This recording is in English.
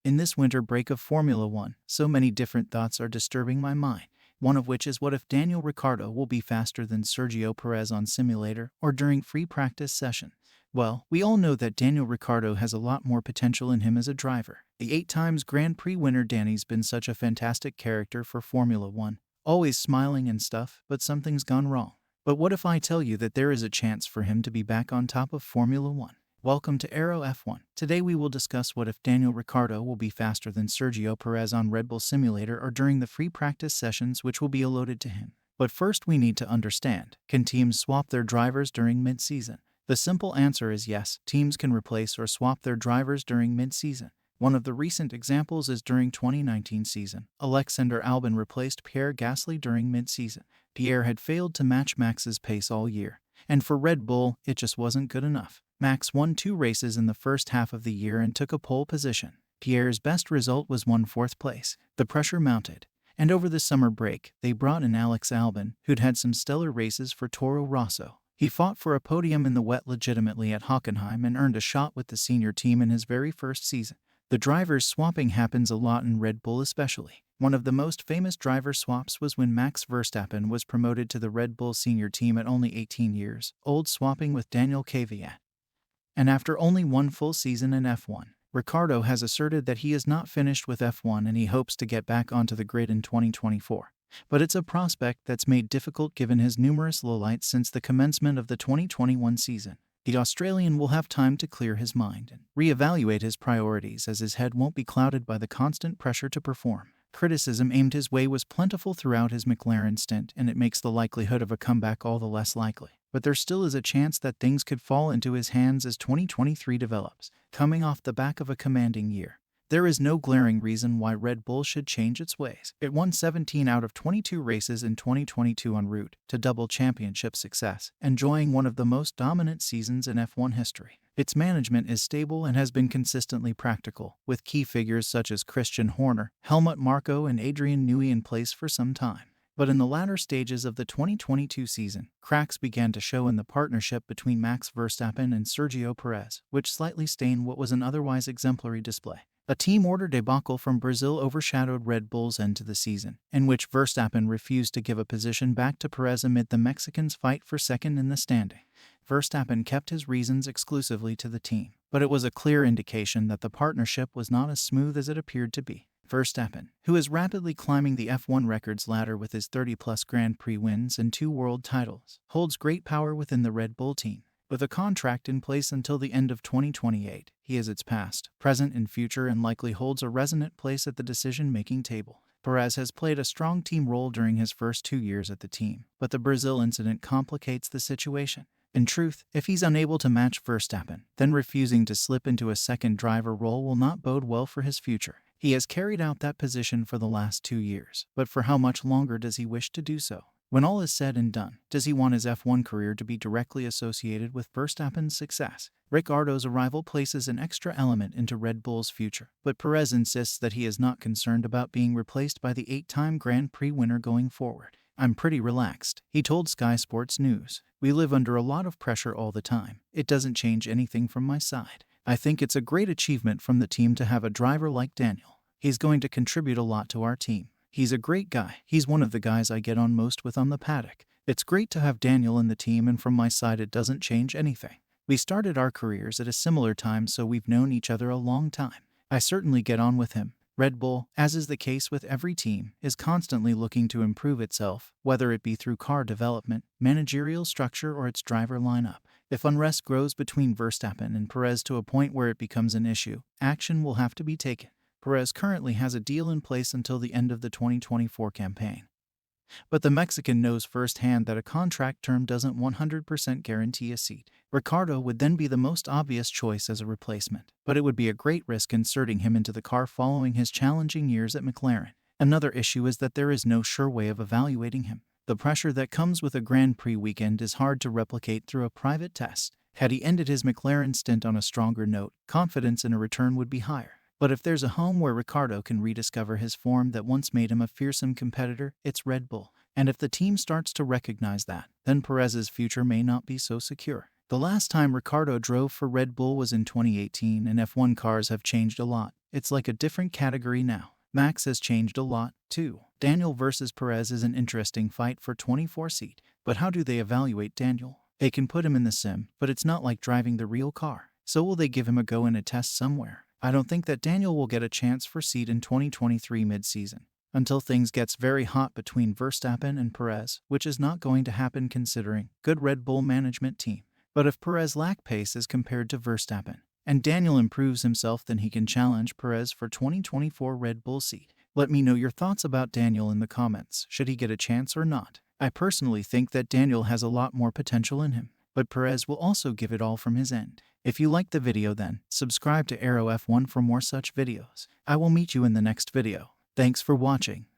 In this winter break of Formula One, so many different thoughts are disturbing my mind. One of which is, what if Daniel Ricciardo will be faster than Sergio Perez on simulator or during free practice session? Well, we all know that Daniel Ricciardo has a lot more potential in him as a driver. The 8 times Grand Prix winner Danny's been such a fantastic character for Formula One, always smiling and stuff, but something's gone wrong. But what if I tell you that there is a chance for him to be back on top of Formula One? Welcome to Aero F1. Today we will discuss what if Daniel Ricciardo will be faster than Sergio Perez on Red Bull Simulator or during the free practice sessions which will be allotted to him. But first we need to understand, can teams swap their drivers during mid-season? The simple answer is yes, teams can replace or swap their drivers during mid-season. One of the recent examples is during 2019 season. Alexander Albon replaced Pierre Gasly during mid-season. Pierre had failed to match Max's pace all year, and for Red Bull, it just wasn't good enough. Max won 2 races in the first half of the year and took a pole position. Pierre's best result was 4th place. The pressure mounted, and over the summer break, they brought in Alex Albon, who'd had some stellar races for Toro Rosso. He fought for a podium in the wet legitimately at Hockenheim and earned a shot with the senior team in his very first season. The drivers swapping happens a lot in Red Bull especially. One of the most famous driver swaps was when Max Verstappen was promoted to the Red Bull senior team at only 18 years old, swapping with Daniel Kvyat. And after only 1 full season in F1, Ricciardo has asserted that he is not finished with F1 and he hopes to get back onto the grid in 2024. But it's a prospect that's made difficult given his numerous lowlights since the commencement of the 2021 season. The Australian will have time to clear his mind and reevaluate his priorities, as his head won't be clouded by the constant pressure to perform. Criticism aimed his way was plentiful throughout his McLaren stint, and it makes the likelihood of a comeback all the less likely. But there still is a chance that things could fall into his hands as 2023 develops. Coming off the back of a commanding year, there is no glaring reason why Red Bull should change its ways. It won 17 out of 22 races in 2022 en route to double championship success, enjoying one of the most dominant seasons in F1 history. Its management is stable and has been consistently practical, with key figures such as Christian Horner, Helmut Marko and Adrian Newey in place for some time. But in the latter stages of the 2022 season, cracks began to show in the partnership between Max Verstappen and Sergio Perez, which slightly stained what was an otherwise exemplary display. A team order debacle from Brazil overshadowed Red Bull's end to the season, in which Verstappen refused to give a position back to Perez amid the Mexican's fight for second in the standing. Verstappen kept his reasons exclusively to the team, but it was a clear indication that the partnership was not as smooth as it appeared to be. Verstappen, who is rapidly climbing the F1 records ladder with his 30-plus Grand Prix wins and 2 world titles, holds great power within the Red Bull team. With a contract in place until the end of 2028, he is its past, present and future and likely holds a resonant place at the decision-making table. Perez has played a strong team role during his first 2 years at the team, but the Brazil incident complicates the situation. In truth, if he's unable to match Verstappen, then refusing to slip into a second driver role will not bode well for his future. He has carried out that position for the last 2 years, but for how much longer does he wish to do so? When all is said and done, does he want his F1 career to be directly associated with Verstappen's success? Ricciardo's arrival places an extra element into Red Bull's future, but Perez insists that he is not concerned about being replaced by the 8-time Grand Prix winner going forward. "I'm pretty relaxed," he told Sky Sports News. "We live under a lot of pressure all the time. It doesn't change anything from my side. I think it's a great achievement from the team to have a driver like Daniel. He's going to contribute a lot to our team. He's a great guy. He's one of the guys I get on most with on the paddock. It's great to have Daniel in the team, and from my side it doesn't change anything. We started our careers at a similar time, so we've known each other a long time. I certainly get on with him." Red Bull, as is the case with every team, is constantly looking to improve itself, whether it be through car development, managerial structure, or its driver lineup. If unrest grows between Verstappen and Perez to a point where it becomes an issue, action will have to be taken. Perez currently has a deal in place until the end of the 2024 campaign. But the Mexican knows firsthand that a contract term doesn't 100% guarantee a seat. Ricciardo would then be the most obvious choice as a replacement, but it would be a great risk inserting him into the car following his challenging years at McLaren. Another issue is that there is no sure way of evaluating him. The pressure that comes with a Grand Prix weekend is hard to replicate through a private test. Had he ended his McLaren stint on a stronger note, confidence in a return would be higher. But if there's a home where Ricciardo can rediscover his form that once made him a fearsome competitor, it's Red Bull. And if the team starts to recognize that, then Perez's future may not be so secure. The last time Ricciardo drove for Red Bull was in 2018, and F1 cars have changed a lot. It's like a different category now. Max has changed a lot, too. Daniel versus Perez is an interesting fight for 24 seat, but how do they evaluate Daniel? They can put him in the sim, but it's not like driving the real car. So will they give him a go in a test somewhere? I don't think that Daniel will get a chance for seat in 2023 mid-season, until things gets very hot between Verstappen and Perez, which is not going to happen considering good Red Bull management team. But if Perez lack pace as compared to Verstappen, and Daniel improves himself, then he can challenge Perez for 2024 Red Bull seat. Let me know your thoughts about Daniel in the comments. Should he get a chance or not? I personally think that Daniel has a lot more potential in him, but Perez will also give it all from his end. If you liked the video, then subscribe to Aero F1 for more such videos. I will meet you in the next video. Thanks for watching.